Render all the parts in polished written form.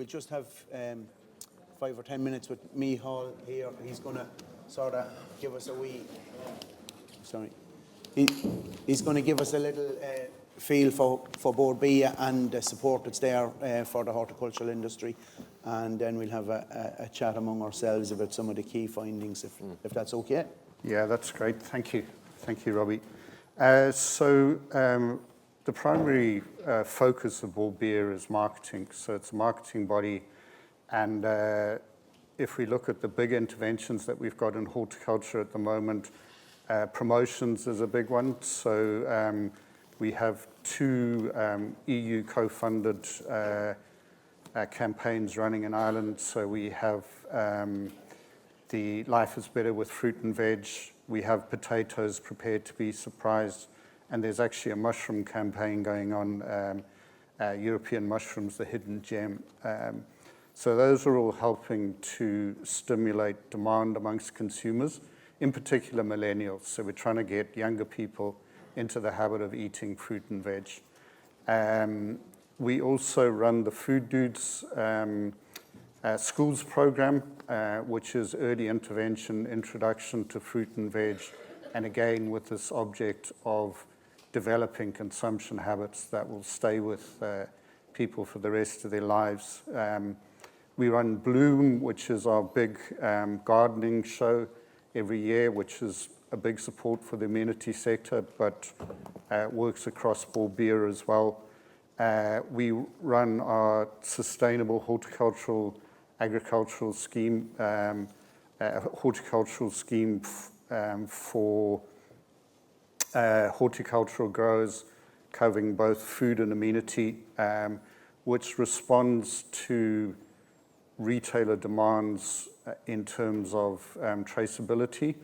we'll just have 5 or 10 minutes with Michal here. He's going to sort of give us a wee... Sorry. He's going to give us a little feel for both Bia and the support that's there for the horticultural industry. And then we'll have a chat among ourselves about some of the key findings, if that's okay. Yeah, that's great. Thank you. Thank you, Robbie. The primary focus of Ball Beer is marketing. So it's a marketing body. And if we look at the big interventions that we've got in horticulture at the moment, promotions is a big one. So we have 2 EU co-funded campaigns running in Ireland. So we have the Life is Better with fruit and veg. We have potatoes prepared to be surprised. And there's actually a mushroom campaign going on, European mushrooms, the hidden gem. So those are all helping to stimulate demand amongst consumers, in particular millennials. So we're trying to get younger people into the habit of eating fruit and veg. We also run the Food Dudes schools program, which is early intervention, introduction to fruit and veg, and again with this object of developing consumption habits that will stay with people for the rest of their lives. We run Bloom, which is our big gardening show every year, which is a big support for the amenity sector, but works across Ball Beer as well. We run our sustainable horticultural agricultural scheme, horticultural scheme for horticultural growers, covering both food and amenity, which responds to retailer demands in terms of traceability,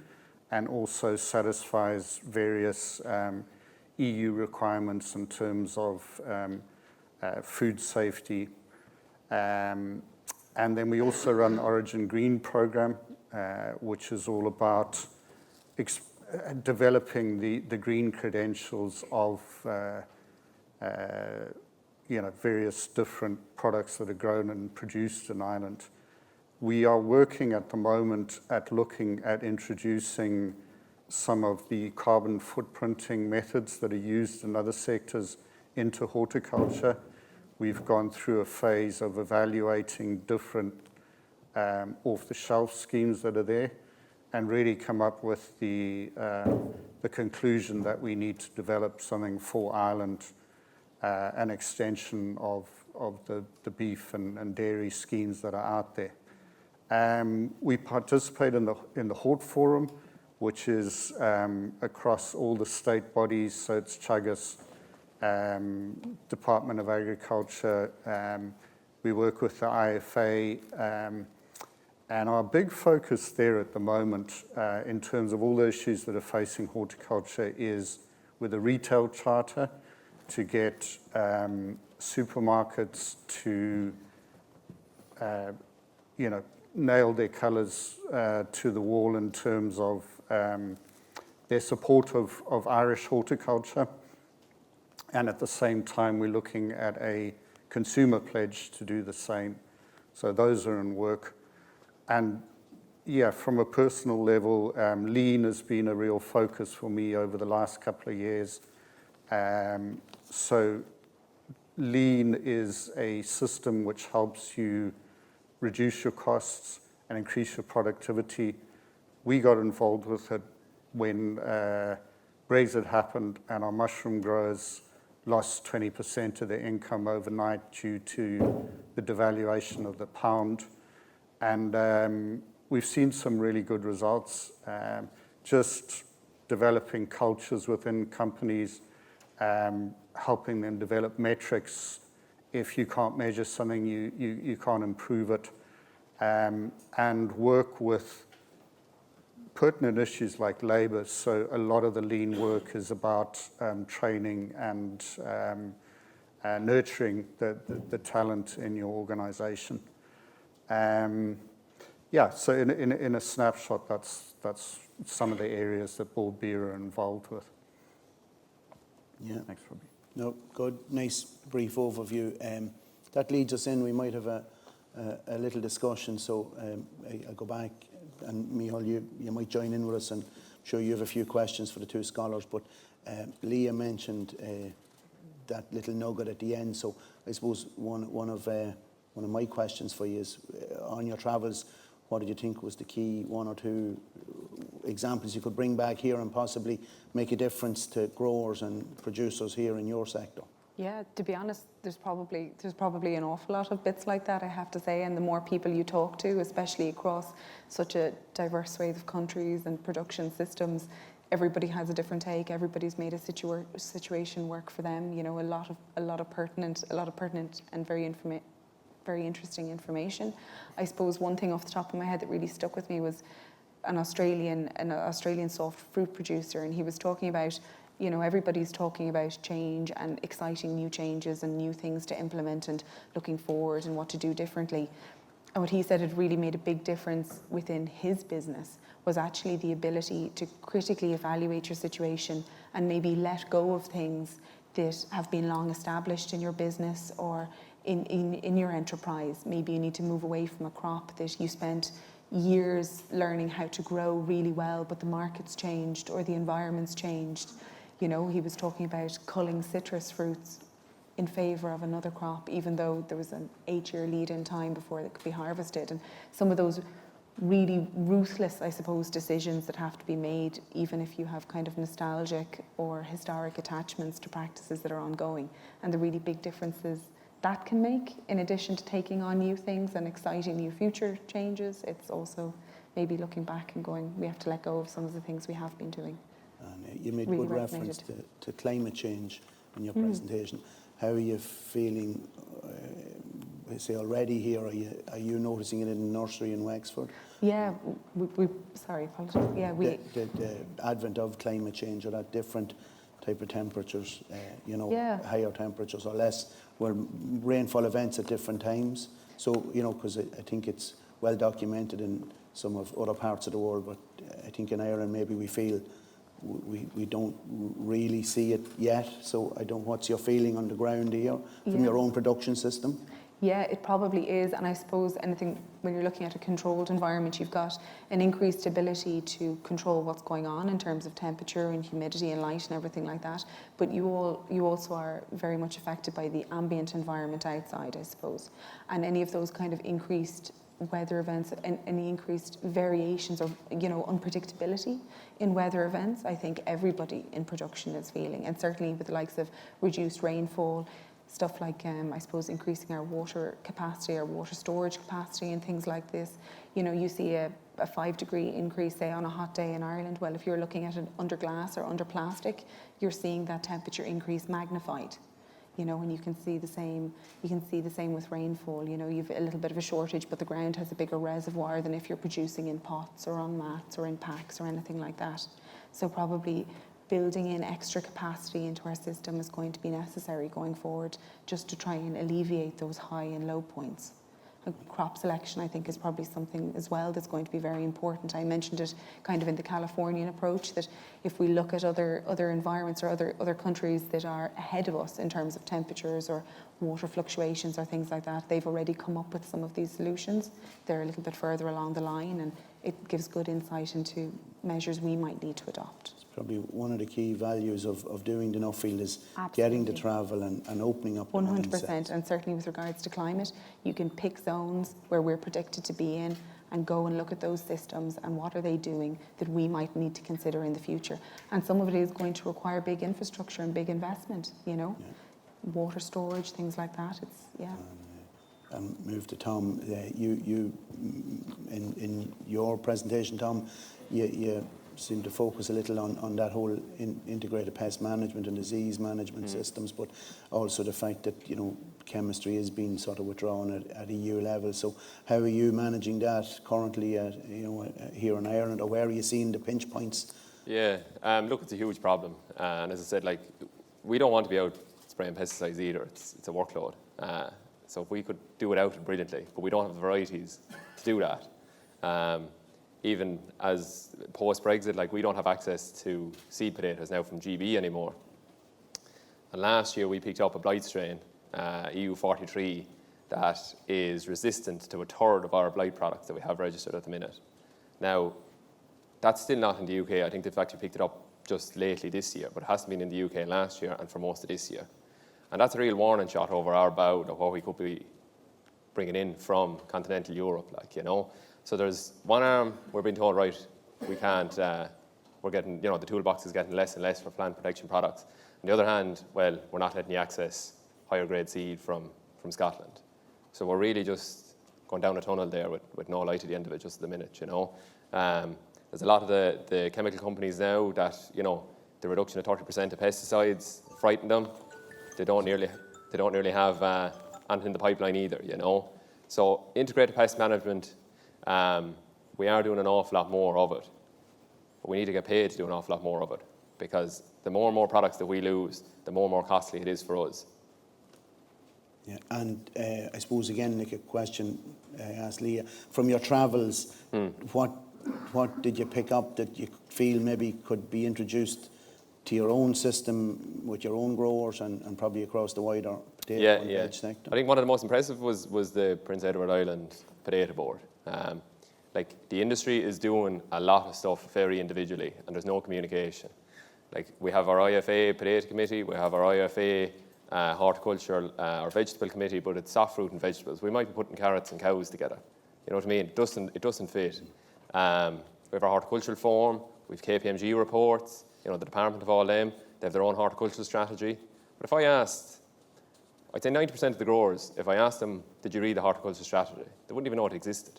and also satisfies various EU requirements in terms of food safety. And then we also run Origin Green program, which is all about developing the green credentials of various different products that are grown and produced in Ireland. We are working at the moment at looking at introducing some of the carbon footprinting methods that are used in other sectors into horticulture. We've gone through a phase of evaluating different off-the-shelf schemes that are there, and really come up with the conclusion that we need to develop something for Ireland, an extension of the beef and dairy schemes that are out there. We participate in the Hort Forum, which is across all the state bodies, so it's Chagas, Department of Agriculture. We work with the IFA, and our big focus there at the moment, in terms of all the issues that are facing horticulture, is with a retail charter to get supermarkets to, nail their colours to the wall in terms of their support of Irish horticulture. And at the same time, we're looking at a consumer pledge to do the same. So those are in work. And yeah, from a personal level, lean has been a real focus for me over the last couple of years. So lean is a system which helps you reduce your costs and increase your productivity. We got involved with it when Brexit happened, and our mushroom growers lost 20% of their income overnight due to the devaluation of the pound. And we've seen some really good results, just developing cultures within companies, helping them develop metrics. If you can't measure something, you can't improve it, and work with pertinent issues like labour. So a lot of the lean work is about training and nurturing the talent in your organisation. So in a snapshot, that's some of the areas that Ball Beer are involved with. Yeah. Thanks, Robbie. No, good, nice brief overview. That leads us in. We might have a little discussion. So I'll go back, and Michal, you might join in with us, and I'm sure you have a few questions for the two scholars. But Liagh mentioned that little nugget at the end. So I suppose one of my questions for you is, on your travels, what did you think was the key one or two examples you could bring back here and possibly make a difference to growers and producers here in your sector? Yeah, to be honest, there's probably an awful lot of bits like that, I have to say, and the more people you talk to, especially across such a diverse swathe of countries and production systems, everybody has a different take. Everybody's made a situation work for them. You know, a lot of pertinent and very interesting information. I suppose one thing off the top of my head that really stuck with me was an Australian soft fruit producer, and he was talking about, you know, everybody's talking about change and exciting new changes and new things to implement and looking forward and what to do differently. And what he said had really made a big difference within his business was actually the ability to critically evaluate your situation and maybe let go of things that have been long established in your business or in your enterprise. Maybe you need to move away from a crop that you spent years learning how to grow really well, but the market's changed or the environment's changed. You know, he was talking about culling citrus fruits in favour of another crop, even though there was an 8-year lead-in time before it could be harvested. And some of those really ruthless, I suppose, decisions that have to be made, even if you have kind of nostalgic or historic attachments to practices that are ongoing, and the really big differences that can make, in addition to taking on new things and exciting new future changes. It's also maybe looking back and going, we have to let go of some of the things we have been doing. And you made Really good reference resonated. to climate change in your presentation. How are you feeling, say, already here? Are you noticing it in the nursery in Wexford? Yeah, sorry, apologies. Yeah, The advent of climate change, or that different type of temperatures, higher temperatures or less, rainfall events at different times. So, you know, because I think it's well documented in some of other parts of the world, but I think in Ireland maybe we feel we don't really see it yet. So I don't, what's your feeling on the ground here from your own production system? Yeah, it probably is. And I suppose anything, when you're looking at a controlled environment, you've got an increased ability to control what's going on in terms of temperature and humidity and light and everything like that. But you also are very much affected by the ambient environment outside, I suppose. And any of those kind of increased weather events and any increased variations or, you know, unpredictability in weather events, I think everybody in production is feeling. And certainly with the likes of reduced rainfall, stuff like, I suppose, increasing our water capacity, our water storage capacity and things like this. You know, you see a 5-degree increase, say, on a hot day in Ireland. Well, if you're looking at it under glass or under plastic, you're seeing that temperature increase magnified. You know, and you can see the same with rainfall. You know, you've a little bit of a shortage, but the ground has a bigger reservoir than if you're producing in pots or on mats or in packs or anything like that. So probably building in extra capacity into our system is going to be necessary going forward, just to try and alleviate those high and low points. And crop selection, I think, is probably something as well that's going to be very important. I mentioned it kind of in the Californian approach, that if we look at other environments or other countries that are ahead of us in terms of temperatures or water fluctuations or things like that, they've already come up with some of these solutions. They're a little bit further along the line, and it gives good insight into measures we might need to adopt. Probably one of the key values of doing the Nuffield is Absolutely. Getting the travel and opening up the 100%, mindset. and certainly with regards to climate, you can pick zones where we're predicted to be in and go and look at those systems and what are they doing that we might need to consider in the future. And some of it is going to require big infrastructure and big investment, you know, water storage, things like that. And move to Tom. You in your presentation, Tom, you seem to focus a little on that whole integrated pest management and disease management systems, but also the fact that, you know, chemistry is being sort of withdrawn at EU level. So how are you managing that currently, here in Ireland, or where are you seeing the pinch points? Yeah, look, it's a huge problem, and as I said, like, we don't want to be out spraying pesticides either. It's a workload. So if we could do without it brilliantly, but we don't have the varieties to do that. Even as post-Brexit, like, we don't have access to seed potatoes now from GB anymore. And last year we picked up a blight strain, EU43, that is resistant to a third of our blight products that we have registered at the minute. Now, that's still not in the UK. I think they've actually picked it up just lately this year, but it hasn't been in the UK last year and for most of this year. And that's a real warning shot over our bow of what we could be bringing in from continental Europe, like, you know. So there's one arm, we're being told, right, we can't, we're getting, you know, the toolbox is getting less and less for plant protection products. On the other hand, well, we're not letting you access higher grade seed from Scotland. So we're really just going down a tunnel there with no light at the end of it just at the minute, you know. There's a lot of the chemical companies now that, you know, the reduction of 30% of pesticides frighten them. They don't nearly have anything in the pipeline either, you know. So integrated pest management, we are doing an awful lot more of it. But we need to get paid to do an awful lot more of it, because the more and more products that we lose, the more and more costly it is for us. Yeah, and I suppose again, like a question I asked Liagh, from your travels, what did you pick up that you feel maybe could be introduced to your own system with your own growers and probably across the wider potato and veg sector? I think one of the most impressive was the Prince Edward Island Potato Board. Like, the industry is doing a lot of stuff very individually, and there's no communication. Like, we have our IFA Potato Committee, we have our IFA Horticulture or Vegetable Committee, but it's soft fruit and vegetables. We might be putting carrots and cows together. You know what I mean? It doesn't fit. We have our horticultural forum, we have KPMG reports, you know, the department of all them, they have their own horticultural strategy. But if I asked, I'd say 90% of the growers, if I asked them, did you read the horticultural strategy? They wouldn't even know it existed.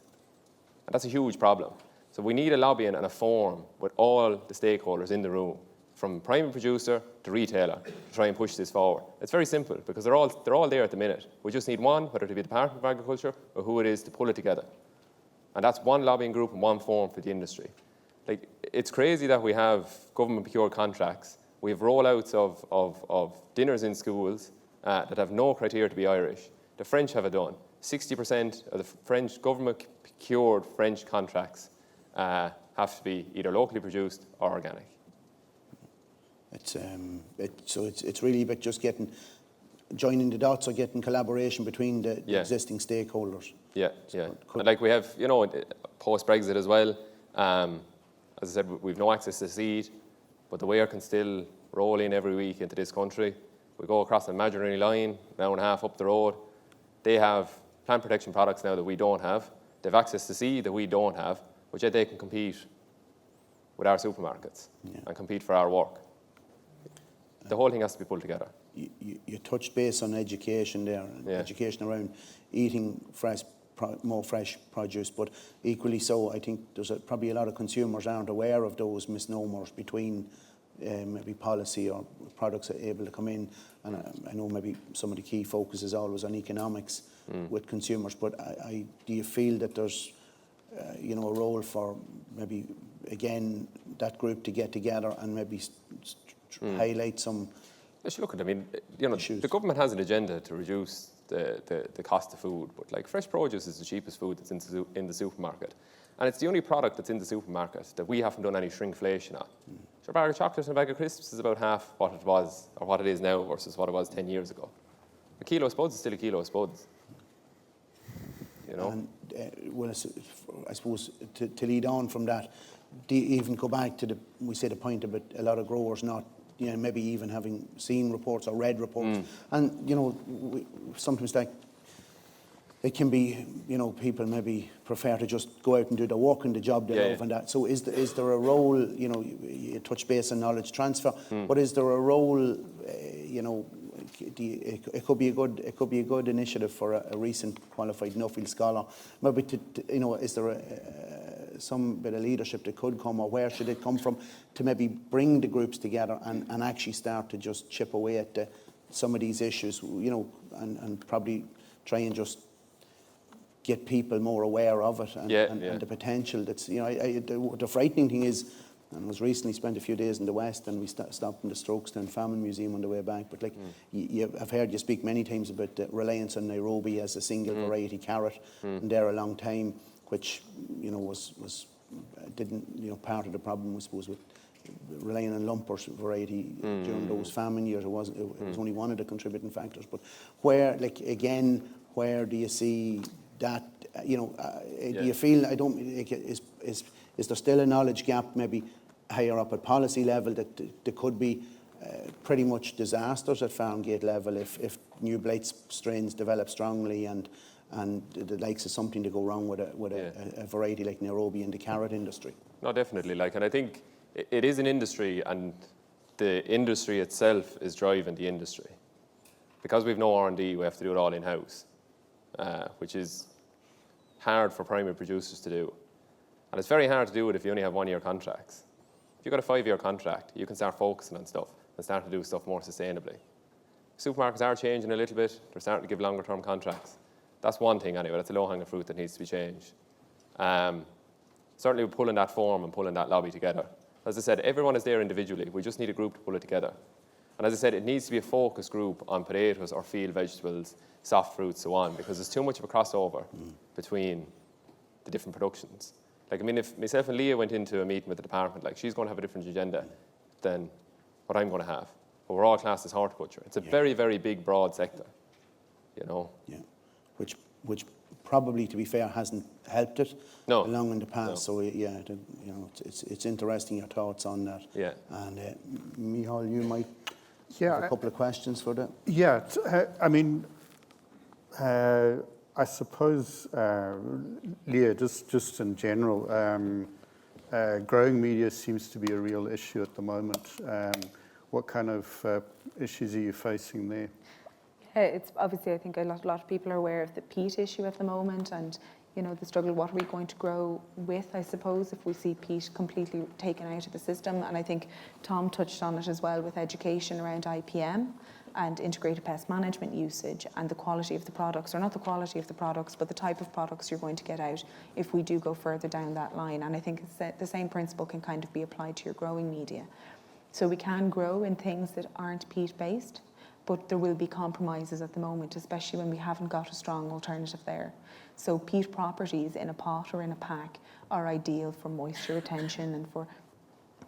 And that's a huge problem. So we need a lobbying and a forum with all the stakeholders in the room, from primary producer to retailer, to try and push this forward. It's very simple, because they're all there at the minute. We just need one, whether it be the Department of Agriculture or who it is, to pull it together. And that's one lobbying group and one forum for the industry. Like, it's crazy that we have government procured contracts. We have rollouts of dinners in schools that have no criteria to be Irish. The French have it done. 60% of the French government procured French contracts have to be either locally produced or organic. It's really about just joining the dots or getting collaboration between the existing stakeholders. Yeah. And like, we have, you know, post-Brexit as well, as I said, we've no access to seed, but the ware can still roll in every week into this country. We go across an imaginary line, an hour and a half up the road. They have plant protection products now that we don't have. They have access to seed that we don't have, but yet they can compete with our supermarkets and compete for our work. The whole thing has to be pulled together. You touched base on education there, education around eating more fresh produce, but equally so, I think there's probably a lot of consumers aren't aware of those misnomers between maybe policy or products are able to come in. And I know maybe some of the key focus is always on economics with consumers, but do you feel that there's a role for maybe, again, that group to get together and maybe highlight some look at, I mean, you know, issues. The government has an agenda to reduce the cost of food, but like, fresh produce is the cheapest food that's in the supermarket, and it's the only product that's in the supermarket that we haven't done any shrinkflation on. So a bag of chocolate and a bag of crisps is about half what it was, or what it is now, versus what it was 10 years ago. A kilo of spuds is still a kilo of spuds. You know? And, well, I suppose to lead on from that, do you even go back to the point about a lot of growers not, maybe even having seen reports or read reports, and sometimes it can be, people maybe prefer to just go out and do the work and the job they love and that. So is there a role, you touch base on knowledge transfer, but is there a role, it could be a good initiative for a recent qualified Nuffield Scholar, maybe is there some bit of leadership that could come, or where should it come from, to maybe bring the groups together and actually start to just chip away at some of these issues, and probably try and just get people more aware of it and the potential that's, the frightening thing is, and I was recently spent a few days in the West, and we stopped in the Strokestown Famine Museum on the way back, but I've heard you speak many times about the reliance on Nairobi as a single variety carrot, and there a long time, which was part of the problem, I suppose, with relying on lumpers variety during those famine years. It was only one of the contributing factors, but where where do you see that, do Yeah. you feel, is there still a knowledge gap maybe higher up at policy level that there could be pretty much disasters at farm gate level if new blight strains develop strongly and the likes of something to go wrong with a variety like Nairobi in the carrot industry? No, definitely. And I think it is an industry, and the industry itself is driving the industry. Because we've no R&D, we have to do it all in-house, which is hard for primary producers to do. And it's very hard to do it if you only have 1-year contracts. If you've got a 5-year contract, you can start focusing on stuff and start to do stuff more sustainably. Supermarkets are changing a little bit. They're starting to give longer-term contracts. That's one thing anyway. That's a low-hanging fruit that needs to be changed. Certainly, we're pulling that form and pulling that lobby together. As I said, everyone is there individually. We just need a group to pull it together. And as I said, it needs to be a focus group on potatoes or field vegetables, soft fruits, so on, because there's too much of a crossover between the different productions. If myself and Liagh went into a meeting with the department, she's going to have a different agenda than what I'm going to have. But we're all classed as horticulture. It's a very, very big, broad sector, Yeah, which probably, to be fair, hasn't helped it along in the past. No. So yeah, it's interesting your thoughts on that. Yeah. And Michal, you might have a couple of questions for that. Yeah, I suppose, Liagh, just in general, growing media seems to be a real issue at the moment. What kind of issues are you facing there? It's obviously, I think a lot of people are aware of the peat issue at the moment, and the struggle. What are we going to grow with, I suppose, if we see peat completely taken out of the system? And I think Tom touched on it as well with education around IPM and integrated pest management usage and the quality of the products, or not the quality of the products, but the type of products you're going to get out if we do go further down that line. And I think the same principle can kind of be applied to your growing media. So we can grow in things that aren't peat-based, but there will be compromises at the moment, especially when we haven't got a strong alternative there. So peat properties in a pot or in a pack are ideal for moisture retention and for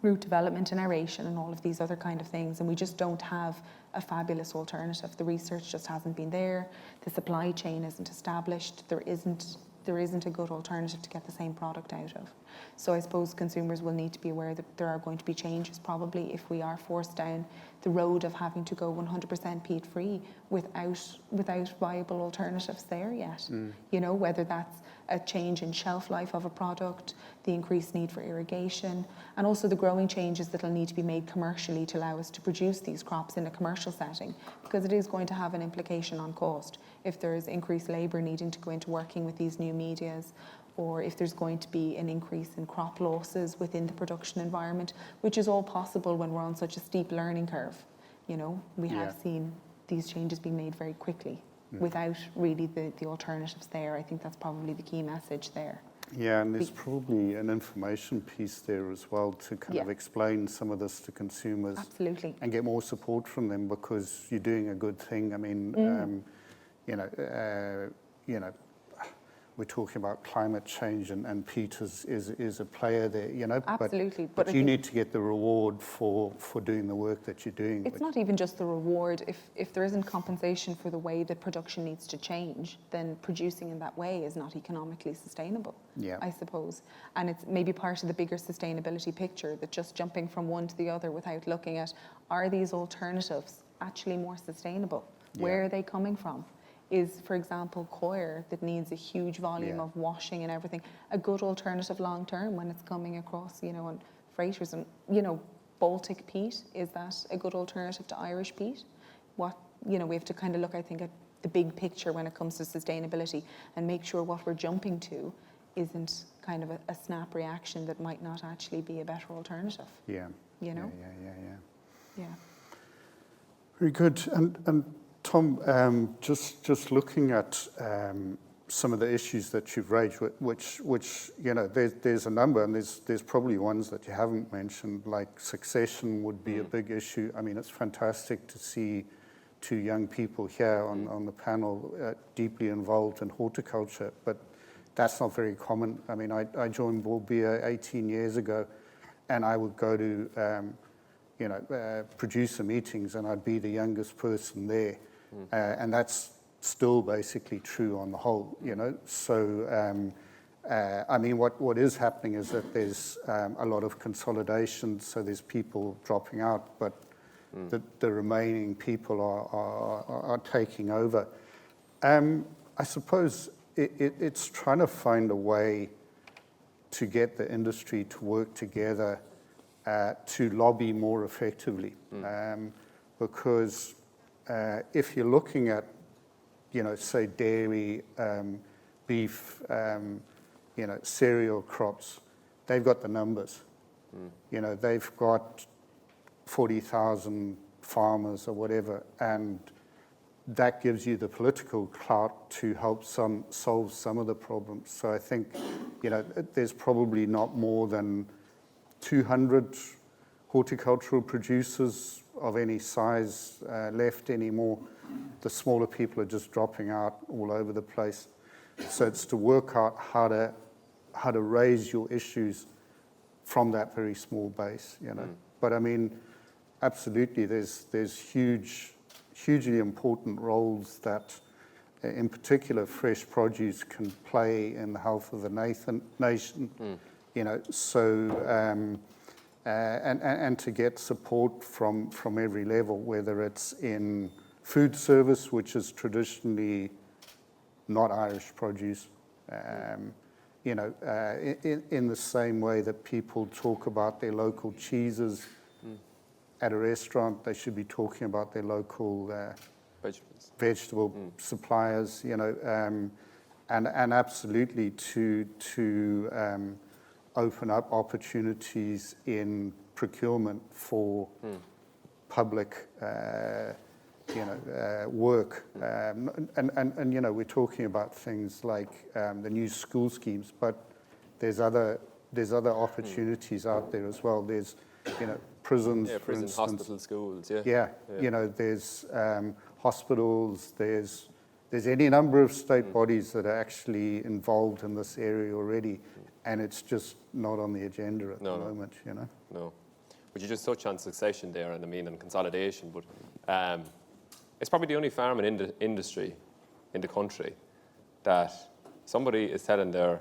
root development and aeration and all of these other kind of things. And we just don't have a fabulous alternative. The research just hasn't been there. The supply chain isn't established. There isn't a good alternative to get the same product out of. So I suppose consumers will need to be aware that there are going to be changes probably if we are forced down the road of having to go 100% peat free without viable alternatives there yet. Whether that's a change in shelf life of a product, the increased need for irrigation, and also the growing changes that will need to be made commercially to allow us to produce these crops in a commercial setting, because it is going to have an implication on cost if there's increased labour needing to go into working with these new medias, or if there's going to be an increase in crop losses within the production environment, which is all possible when we're on such a steep learning curve. We have seen these changes being made very quickly without really the alternatives there. I think that's probably the key message there. Yeah, and there's probably an information piece there as well to kind of explain some of this to consumers. Absolutely. And get more support from them, because you're doing a good thing. We're talking about climate change, and peat is a player there, Absolutely. But you need to get the reward for doing the work that you're doing. It's not even just the reward. If there isn't compensation for the way that production needs to change, then producing in that way is not economically sustainable, I suppose. And it's maybe part of the bigger sustainability picture, that just jumping from one to the other without looking at, are these alternatives actually more sustainable? Where are they coming from? Is, for example, coir that needs a huge volume of washing and everything, a good alternative long term when it's coming across, on freighters? And, Baltic peat, is that a good alternative to Irish peat? We have to kind of look, I think, at the big picture when it comes to sustainability and make sure what we're jumping to isn't kind of a snap reaction that might not actually be a better alternative. Yeah. Yeah. Very good. And Tom, just looking at some of the issues that you've raised, which there's a number, and there's probably ones that you haven't mentioned, like succession would be a big issue. It's fantastic to see two young people here on the panel deeply involved in horticulture, but that's not very common. I joined Byrne 18 years ago, and I would go to producer meetings, and I'd be the youngest person there. And that's still basically true on the whole, So, I mean, what is happening is that there's a lot of consolidation, so there's people dropping out, but the remaining people are taking over. I suppose it's trying to find a way to get the industry to work together to lobby more effectively. Because if you're looking at, say dairy, beef, cereal crops, they've got the numbers. They've got 40,000 farmers or whatever, and that gives you the political clout to help solve some of the problems. So I think, there's probably not more than 200 horticultural producers of any size left anymore. The smaller people are just dropping out all over the place. So it's to work out how to raise your issues from that very small base, But I mean, absolutely, there's hugely important roles that, in particular, fresh produce can play in the health of the nation. So and to get support from every level, whether it's in food service, which is traditionally not Irish produce, in the same way that people talk about their local cheeses at a restaurant, they should be talking about their local vegetable suppliers, and absolutely to open up opportunities in procurement for public work. And we're talking about things like the new school schemes, but there's other opportunities out there as well. There's, prisons, for instance. Hospitals, schools, There's hospitals, there's any number of state bodies that are actually involved in this area already, and it's just not on the agenda at the moment, No. But you just touched on succession there, and consolidation, but it's probably the only farming industry in the country that somebody is telling their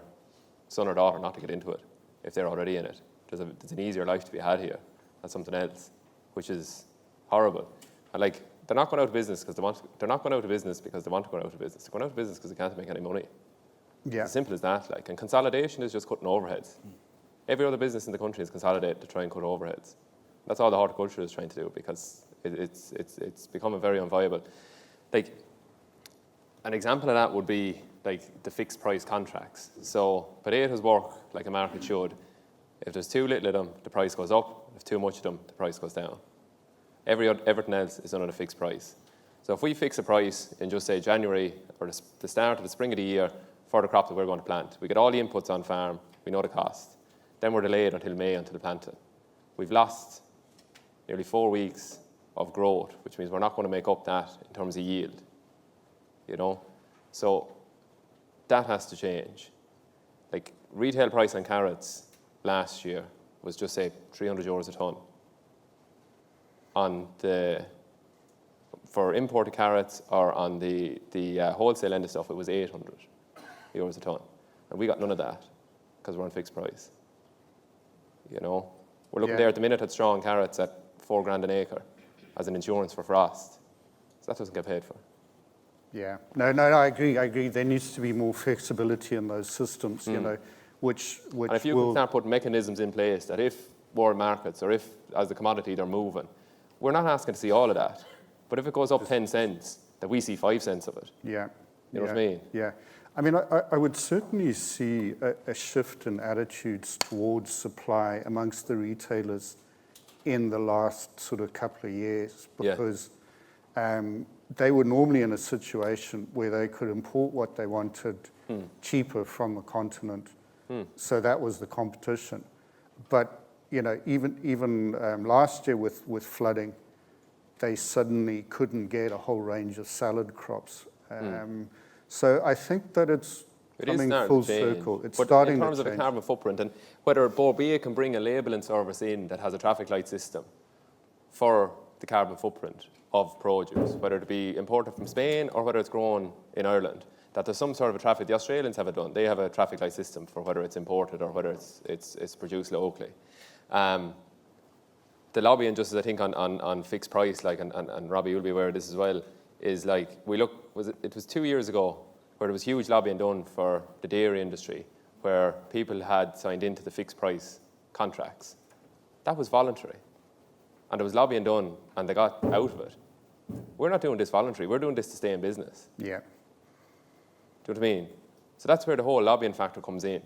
son or daughter not to get into it if they're already in it. There's an easier life to be had here. That's something else, which is horrible. And they're not going out of business because they want. They're not going out of business because they want to go out of business. They're going out of business because they can't make any money. Yeah. It's as simple as that. And consolidation is just cutting overheads. Every other business in the country is consolidated to try and cut overheads. That's all the horticulture is trying to do because it's becoming very unviable. An example of that would be the fixed price contracts. So potatoes work like a market should. If there's too little of them, the price goes up. If too much of them, the price goes down. Everything else is done at a fixed price. So if we fix a price in just say January or the start of the spring of the year for the crop that we're going to plant, we get all the inputs on farm, we know the cost. Then we're delayed until May until the planting. We've lost nearly 4 weeks of growth, which means we're not going to make up that in terms of yield. So that has to change. Retail price on carrots last year was just say €300 a tonne. For imported carrots or on the wholesale end of stuff, it was €800 a tonne, and we got none of that because we're on fixed price. We're looking there at the minute at strong carrots at $4,000 an acre as an insurance for frost, so that doesn't get paid for. Yeah, no, I agree. There needs to be more flexibility in those systems, which and if you can start putting mechanisms in place that if world markets or if as the commodity they're moving, we're not asking to see all of that, but if it goes up 10 cents, that we see 5 cents of it. Yeah. You know what I mean? Yeah. I mean, I would certainly see a shift in attitudes towards supply amongst the retailers in the last sort of couple of years because they were normally in a situation where they could import what they wanted cheaper from the continent. So that was the competition. But, even last year with flooding, they suddenly couldn't get a whole range of salad crops. So I think that it's coming full circle. It's starting to change. In terms of the carbon footprint, and whether Borbia can bring a labelling service in that has a traffic light system for the carbon footprint, of produce, whether it be imported from Spain or whether it's grown in Ireland, that there's some sort of a traffic. The Australians have it done. They have a traffic light system for whether it's imported or whether it's produced locally. The lobbying, just as I think on fixed price, like and Robbie, you'll be aware of this as well, is like it was 2 years ago where there was huge lobbying done for the dairy industry, where people had signed into the fixed price contracts. That was voluntary. And there was lobbying done, and they got out of it. We're not doing this voluntary. We're doing this to stay in business. Yeah. Do you know what I mean? So that's where the whole lobbying factor comes in.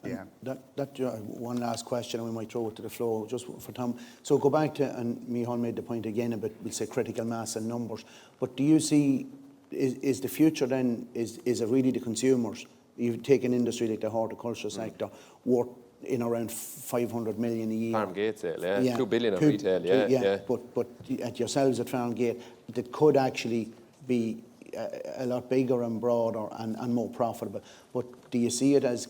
Yeah. One last question, and we might throw it to the floor just for Tom. So go back to, and Michal made the point again about, we'll say, critical mass and numbers. But do you see, is the future then, is it really the consumers? You take an industry like the horticulture sector, worth in around 500 million a year. Farm gate sale, yeah. 2 billion of retail, yeah. But at yourselves at Farm Gate, that could actually be a lot bigger and broader and more profitable. But do you see it as,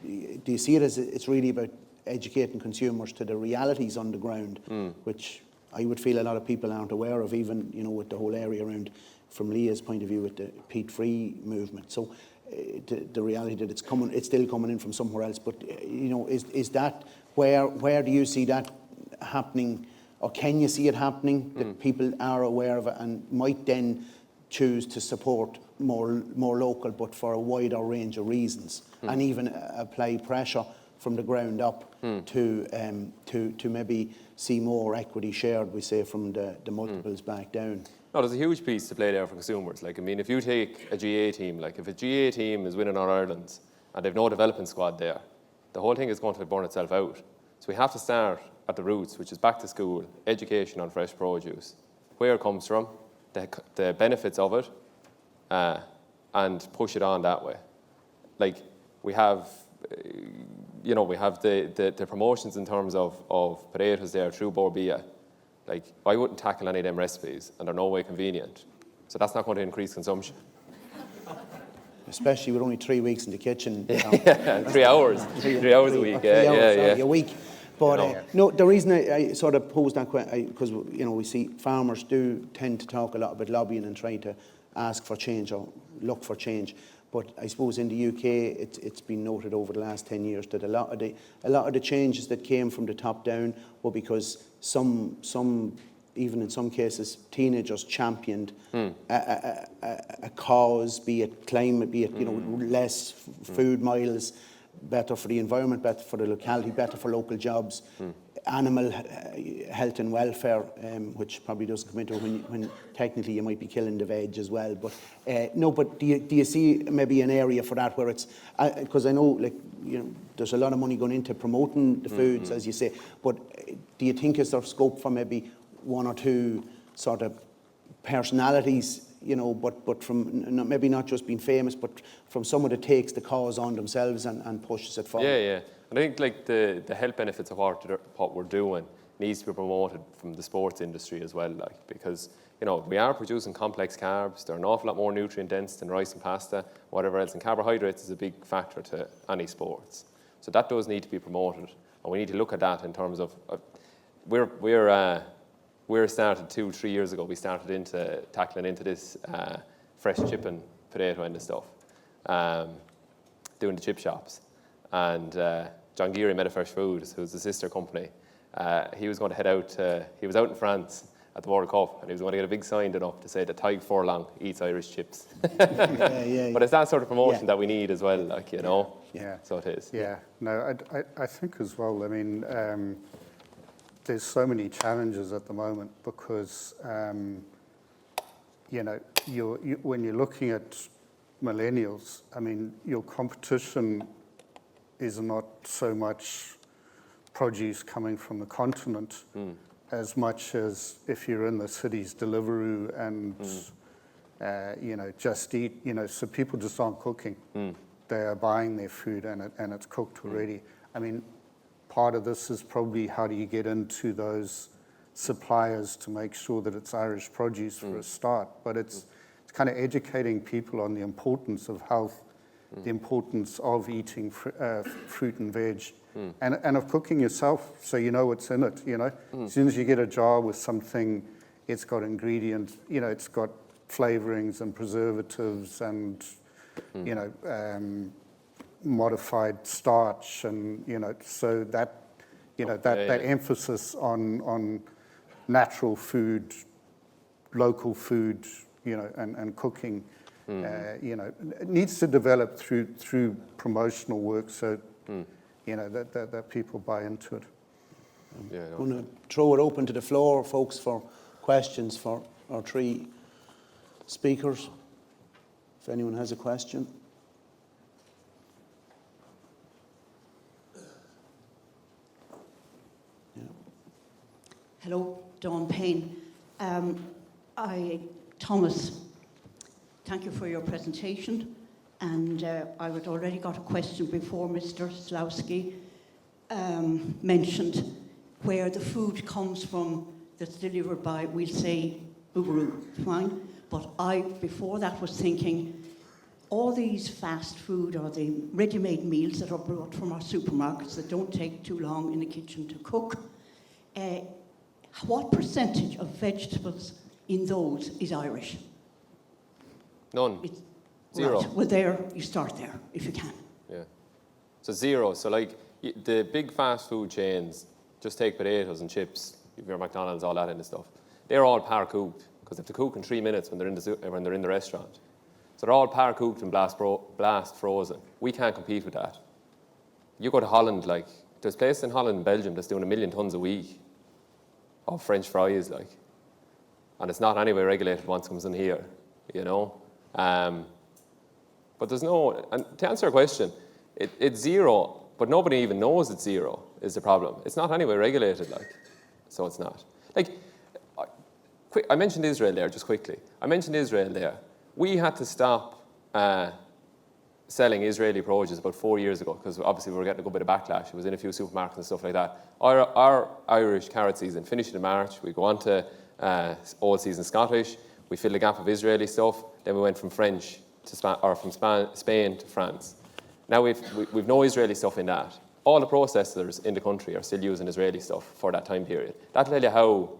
it's really about educating consumers to the realities on the ground, which I would feel a lot of people aren't aware of, even, you know, with the whole area around, from Liagh's point of view, with the peat-free movement. So the reality that it's still coming in from somewhere else. But you know, is that where do you see that happening, or can you see it happening, that people are aware of it and might then choose to support more local, but for a wider range of reasons, and even apply pressure from the ground up to maybe see more equity shared, we say, from the multiples back down? No, there's a huge piece to play there for consumers. Like, I mean, if you take a GA team, like if a GA team is winning All Ireland and they've no development squad there, the whole thing is going to burn itself out. So we have to start at the roots, which is back to school, education on fresh produce, where it comes from, the benefits of it, and push it on that way. Like, we have, we have the promotions in terms of potatoes there through Borbia. Like, I wouldn't tackle any of them recipes, and they're no way convenient. So that's not going to increase consumption. Especially with only 3 weeks in the kitchen. Yeah, 3 hours. 3 hours a week, a week. But no, the reason I sort of posed that question, because we see farmers do tend to talk a lot about lobbying and try to ask for change or look for change. But I suppose in the UK, it's been noted over the last 10 years that a lot of the changes that came from the top down were because some even in some cases, teenagers championed a cause, be it climate, be it less food miles, better for the environment, better for the locality, better for local jobs, animal health and welfare, which probably doesn't come into it when technically you might be killing the veg as well. But but do you see maybe an area for that where it's, because I know there's a lot of money going into promoting the foods, as you say, but do you think is there scope for maybe one or two sort of personalities, but from maybe not just being famous, but from someone that takes the cause on themselves and pushes it forward? Yeah. And I think like the health benefits of what we're doing needs to be promoted from the sports industry as well, because we are producing complex carbs. They're an awful lot more nutrient dense than rice and pasta, whatever else, and carbohydrates is a big factor to any sports. So that does need to be promoted, and we need to look at that in terms of we're started 2-3 years ago. We started into tackling into this fresh chip and potato end of stuff, doing the chip shops. And John Geary, Meta Fresh Foods, who's the sister company, he was going to head out. He was out in France at the World Cup, and he was going to get a big sign done up to say that Tig Furlong eats Irish chips. But it's that sort of promotion that we need as well, Yeah. So it is. Yeah. No, I think as well. I mean, there's so many challenges at the moment because, when you're looking at millennials, I mean, your competition is not so much produce coming from the continent as much as if you're in the cities, Deliveroo and, Just Eat, so people just aren't cooking. They are buying their food and it's cooked already. I mean, part of this is probably how do you get into those suppliers to make sure that it's Irish produce for a start. But it's kind of educating people on the importance of health the importance of eating fruit and veg, and of cooking yourself so you know what's in it, you know. As soon as you get a jar with something, it's got ingredients, you know, it's got flavorings and preservatives and, you know, modified starch, and, you know, so that, you know, that emphasis on natural food, local food, you know, and cooking, you know, it needs to develop through promotional work, so you know that people buy into it. I'm going to throw it open to the floor, folks, for questions for our three speakers. If anyone has a question. Hello, Dawn Payne. Thomas, thank you for your presentation. And I had already got a question before Mr. Slawski mentioned where the food comes from that's delivered by, we'll say, Boogaroo, fine. But I, before that, was thinking all these fast food or the ready-made meals that are brought from our supermarkets that don't take too long in the kitchen to cook, what percentage of vegetables in those is Irish? None. Zero. Right. Well, there, you start there, if you can. Yeah. So zero. So like the big fast food chains, just take potatoes and chips, your McDonald's, all that kind of stuff. They're all par cooked because they have to cook in 3 minutes when they're in the restaurant. So they're all par cooked and blast frozen. We can't compete with that. You go to Holland, like there's places in Holland and Belgium that's doing 1 million tons a week of French fries, like, and it's not anyway regulated once it comes in here, you know. But there's no, and to answer your question, it's zero, but nobody even knows it's zero is the problem. It's not anyway regulated, like, so it's not. Like, I mentioned Israel there, just quickly. I mentioned Israel there. We had to stop selling Israeli produce about 4 years ago because obviously we were getting a good bit of backlash. It was in a few supermarkets and stuff like that. Our Irish carrot season finished in March. We go on to all season Scottish. We filled the gap of Israeli stuff. Then we went from French to Spain to France. Now we've no Israeli stuff in that. All the processors in the country are still using Israeli stuff for that time period. That'll tell you how,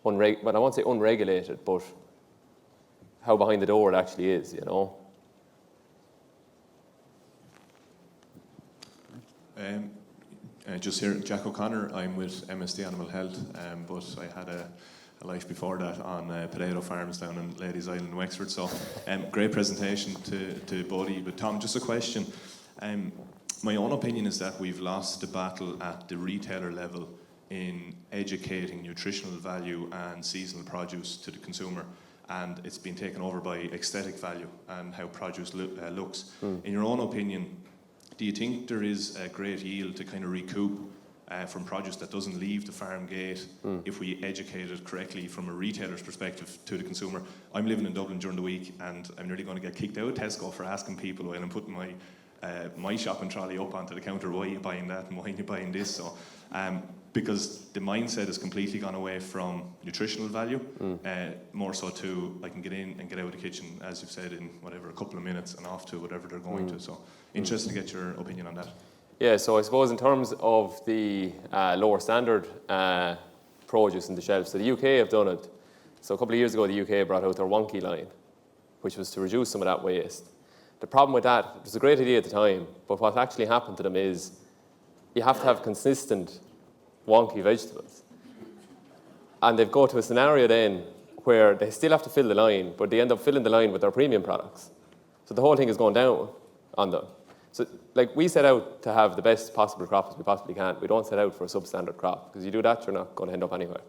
well, I won't say unregulated, but how behind the door it actually is, you know. Just here, Jack O'Connor. I'm with MSD Animal Health, but I had a life before that on potato farms down in Ladies Island in Wexford. So, great presentation to both of you. But Tom, just a question. My own opinion is that we've lost the battle at the retailer level in educating nutritional value and seasonal produce to the consumer, and it's been taken over by aesthetic value and how produce looks. In your own opinion, do you think there is a great yield to kind of recoup from produce that doesn't leave the farm gate if we educate it correctly from a retailer's perspective to the consumer? I'm living in Dublin during the week and I'm nearly going to get kicked out of Tesco for asking people while I'm putting my shopping trolley up onto the counter, why are you buying that and why are you buying this? So, because the mindset has completely gone away from nutritional value, more so to I can get in and get out of the kitchen, as you've said, in whatever, a couple of minutes and off to whatever they're going to. So interested to get your opinion on that. Yeah, so I suppose in terms of the lower standard produce in the shelves, so the UK have done it. So a couple of years ago, the UK brought out their wonky line, which was to reduce some of that waste. The problem with that, it was a great idea at the time, but what actually happened to them is you have to have consistent wonky vegetables. And they've got to a scenario then where they still have to fill the line, but they end up filling the line with their premium products. So the whole thing is going down on them. So, like, we set out to have the best possible crop as we possibly can. We don't set out for a substandard crop, because you do that, you're not going to end up anywhere.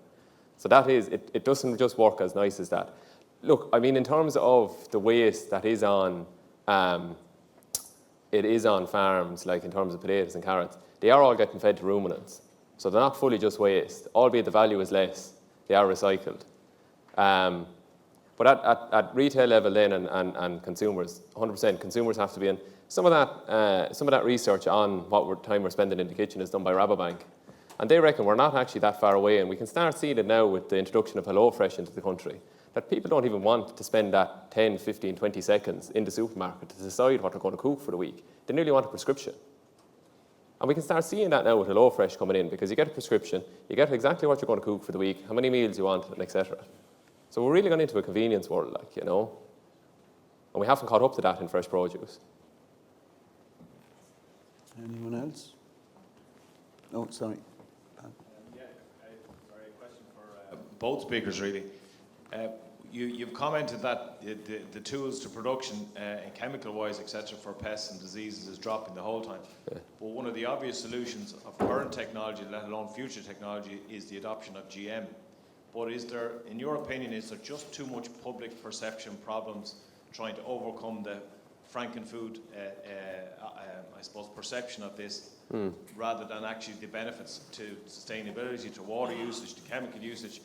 So that is, it doesn't just work as nice as that. Look, I mean, in terms of the waste that is on, it is on farms, like in terms of potatoes and carrots, they are all getting fed to ruminants. So they're not fully just waste, albeit the value is less. They are recycled. But at retail level then and consumers, 100% consumers have to be in. Some of that research on what time we're spending in the kitchen is done by Rabobank. And they reckon we're not actually that far away, and we can start seeing it now with the introduction of HelloFresh into the country. that people don't even want to spend that 10, 15, 20 seconds in the supermarket to decide what they're going to cook for the week. They nearly want a prescription. And we can start seeing that now with HelloFresh coming in, because you get a prescription, you get exactly what you're going to cook for the week, how many meals you want, and etc. So we're really going into a convenience world, like, you know. And we haven't caught up to that in fresh produce. Anyone else? Oh, sorry. Sorry, a question for both speakers, really. You've commented that the tools to production, chemical-wise, etc., for pests and diseases is dropping the whole time. Yeah. But one of the obvious solutions of current technology, let alone future technology, is the adoption of GM. But is there, in your opinion, is there just too much public perception problems trying to overcome the Frankenfood, I suppose, perception of this, rather than actually the benefits to sustainability, to water usage, to chemical usage?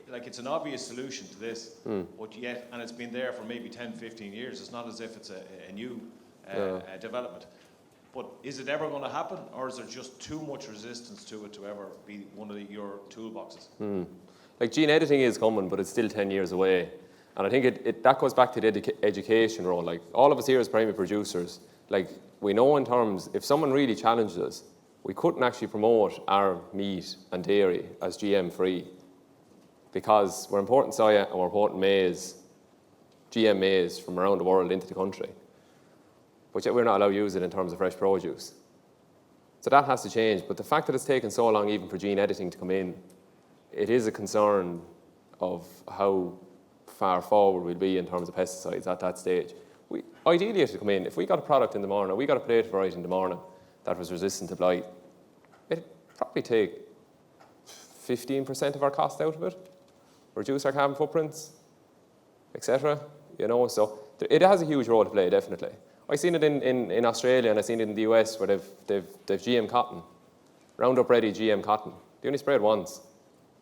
Like, it's an obvious solution to this, but yet, and it's been there for maybe 10, 15 years. It's not as if it's a new development. But is it ever going to happen, or is there just too much resistance to it to ever be one of your toolboxes? Like, gene editing is coming, but it's still 10 years away. And I think that goes back to the education role. Like, all of us here as primary producers, like, we know in terms, if someone really challenged us, we couldn't actually promote our meat and dairy as GM-free, because we're importing soya and we're importing maize, GM maize from around the world into the country. But yet we're not allowed to use it in terms of fresh produce. So that has to change. But the fact that it's taken so long even for gene editing to come in, it is a concern of how far forward we'll be in terms of pesticides at that stage. Ideally, it should come in. If we got a product in the morning, or we got a potato variety in the morning that was resistant to blight, it'd probably take 15% of our cost out of it, reduce our carbon footprints, etc. You know, so it has a huge role to play, definitely. I've seen it in Australia, and I've seen it in the US, where they've GM cotton, Roundup Ready GM cotton. They only spray it once.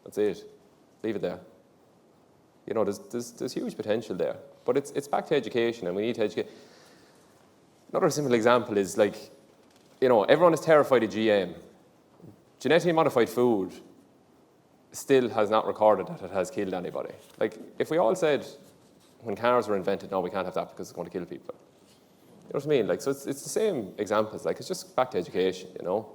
That's it. Leave it there. You know, there's huge potential there. But it's back to education, and we need to educate. Another simple example is, like, you know, everyone is terrified of GM. Genetically modified food still has not recorded that it has killed anybody. Like, if we all said when cars were invented, no, we can't have that because it's going to kill people. You know what I mean? Like, so it's the same examples. Like, it's just back to education, you know?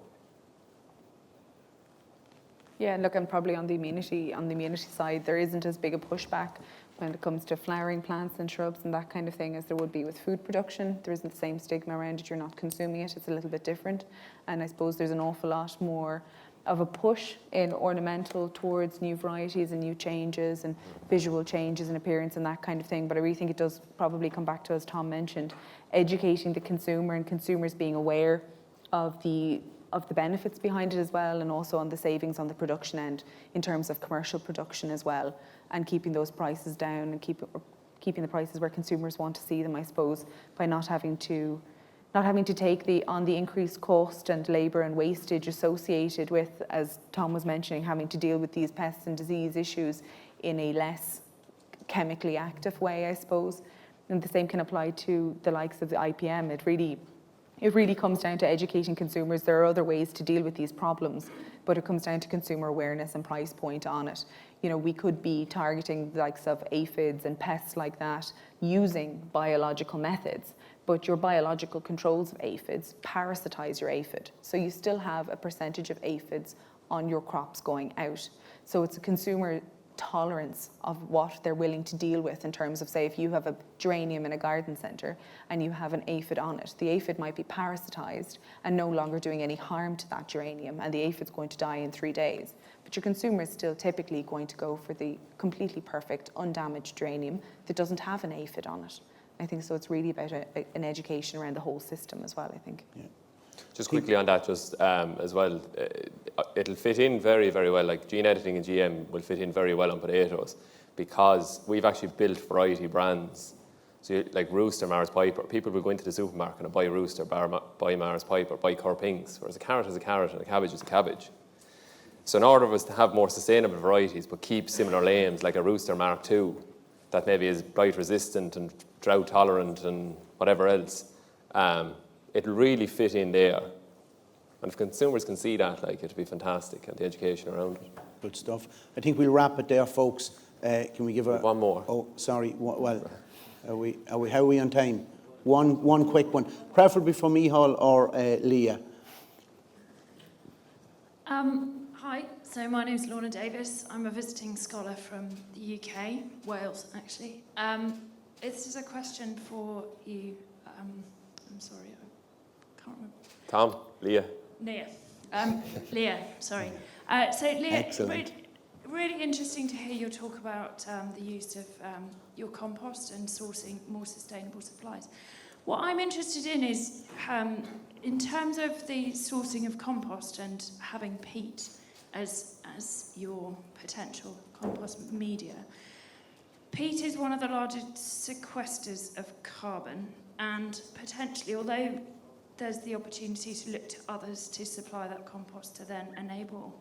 Yeah, look, and probably on the immunity side, there isn't as big a pushback when it comes to flowering plants and shrubs and that kind of thing as there would be with food production. There isn't the same stigma around it. You're not consuming it. It's a little bit different. And I suppose there's an awful lot more of a push in ornamental towards new varieties and new changes and visual changes in appearance and that kind of thing. But I really think it does probably come back to, as Tom mentioned, educating the consumer and consumers being aware of the benefits behind it as well, and also on the savings on the production end in terms of commercial production as well, and keeping those prices down and keeping the prices where consumers want to see them, I suppose, by not having to take on the increased cost and labour and wastage associated with, as Tom was mentioning, having to deal with these pests and disease issues in a less chemically active way, I suppose. And the same can apply to the likes of the IPM. It really comes down to educating consumers. There are other ways to deal with these problems, but it comes down to consumer awareness and price point on it. You know, we could be targeting the likes of aphids and pests like that using biological methods, but your biological controls of aphids parasitize your aphid. So you still have a percentage of aphids on your crops going out. So it's a consumer tolerance of what they're willing to deal with in terms of, say, if you have a geranium in a garden centre and you have an aphid on it, the aphid might be parasitised and no longer doing any harm to that geranium, and the aphid's going to die in 3 days. But your consumer is still typically going to go for the completely perfect, undamaged geranium that doesn't have an aphid on it. I think so. It's really about an education around the whole system as well, I think. Yeah. Just quickly on that, as well, it'll fit in very, very well. Like, gene editing and GM will fit in very well on potatoes, because we've actually built variety brands. So, like Rooster, Mars Piper, people will go into the supermarket and buy Rooster, buy Mars Piper, buy Corpings, whereas a carrot is a carrot and a cabbage is a cabbage. So in order for us to have more sustainable varieties but keep similar names, like a Rooster Mark II, that maybe is blight resistant and drought tolerant and whatever else, it'll really fit in there. And if consumers can see that, like, it'll be fantastic, and the education around it. Good stuff. I think we'll wrap it there, folks. Can we give a... One more. Oh, sorry. Well, how are we on time? One quick one. Preferably from Michal or Liagh. Hi, so my name's Lorna Davis. I'm a visiting scholar from the UK, Wales actually. It's just a question for you. I'm sorry, I can't remember. Tom, Liagh. Liagh, sorry. So Liagh, Excellent. really interesting to hear you talk about the use of your compost and sourcing more sustainable supplies. What I'm interested in is, in terms of the sourcing of compost and having peat as your potential compost media, peat is one of the largest sequesters of carbon, and potentially, although there's the opportunity to look to others to supply that compost to then enable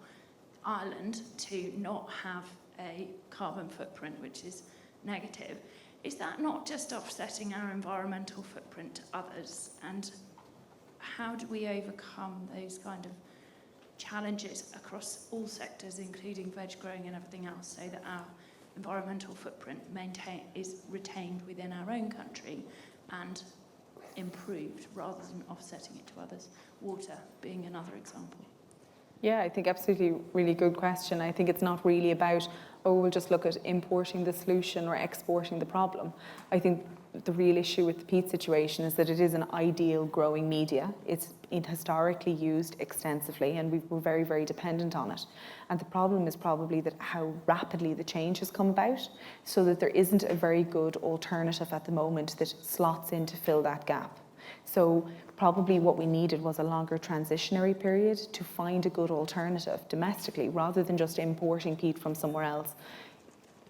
Ireland to not have a carbon footprint which is negative, is that not just offsetting our environmental footprint to others? And how do we overcome those kind of challenges across all sectors, including veg growing and everything else, so that our environmental footprint is retained within our own country and improved rather than offsetting it to others? Water being another example. Yeah, I think absolutely really good question. I think it's not really about, oh, we'll just look at importing the solution or exporting the problem. I think the real issue with the peat situation is that it is an ideal growing media. It's historically used extensively, and we're very, very dependent on it. And the problem is probably that how rapidly the change has come about, so that there isn't a very good alternative at the moment that slots in to fill that gap. So probably what we needed was a longer transitionary period to find a good alternative domestically, rather than just importing peat from somewhere else.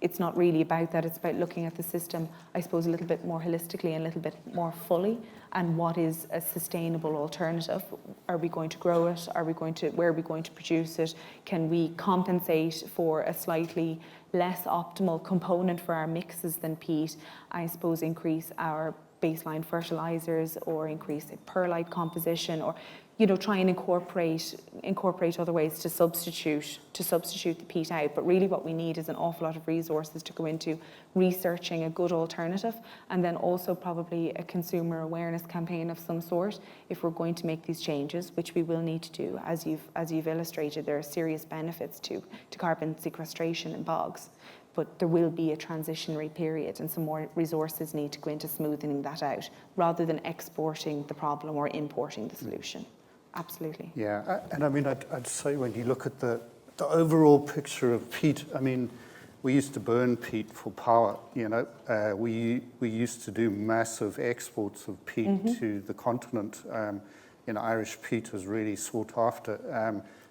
It's not really about that. It's about looking at the system, I suppose, a little bit more holistically and a little bit more fully, and what is a sustainable alternative. Are we going to grow it? Where are we going to produce it? Can we compensate for a slightly less optimal component for our mixes than peat? I suppose increase our baseline fertilizers, or increase perlite composition, or try and incorporate other ways to substitute the peat out. But really what we need is an awful lot of resources to go into researching a good alternative, and then also probably a consumer awareness campaign of some sort if we're going to make these changes, which we will need to do. As you've illustrated, there are serious benefits to carbon sequestration in bogs. But there will be a transitionary period, and some more resources need to go into smoothing that out, rather than exporting the problem or importing the solution. Absolutely. Yeah, and I mean, I'd say when you look at the overall picture of peat, I mean, we used to burn peat for power, we used to do massive exports of peat to the continent. Irish peat was really sought after.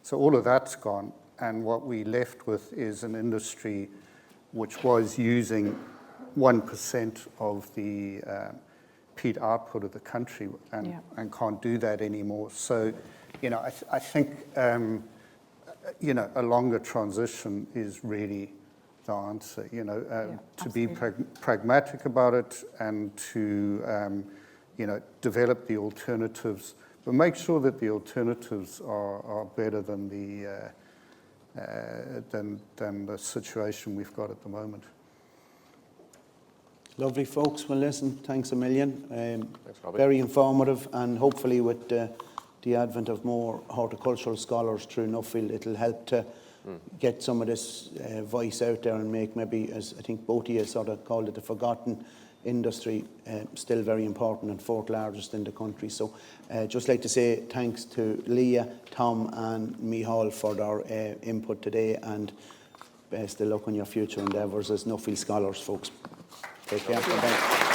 So all of that's gone, and what we left with is an industry which was using 1% of the peat output of the country, and can't do that anymore. So, I think, a longer transition is really the answer, to be pragmatic about it, and to, develop the alternatives, but make sure that the alternatives are better than the situation we've got at the moment. Lovely, folks. Well, listen, thanks a million. Thanks, Robbie. Very informative, and hopefully with the advent of more horticultural scholars through Nuffield, it'll help to get some of this voice out there, and make maybe, as I think both of you sort of called it, the forgotten industry still very important, and fourth largest in the country. So just like to say thanks to Liagh, Tom and Michal for their input today, and best of luck on your future endeavours as Nuffield Scholars, folks. Take care. Bye-bye.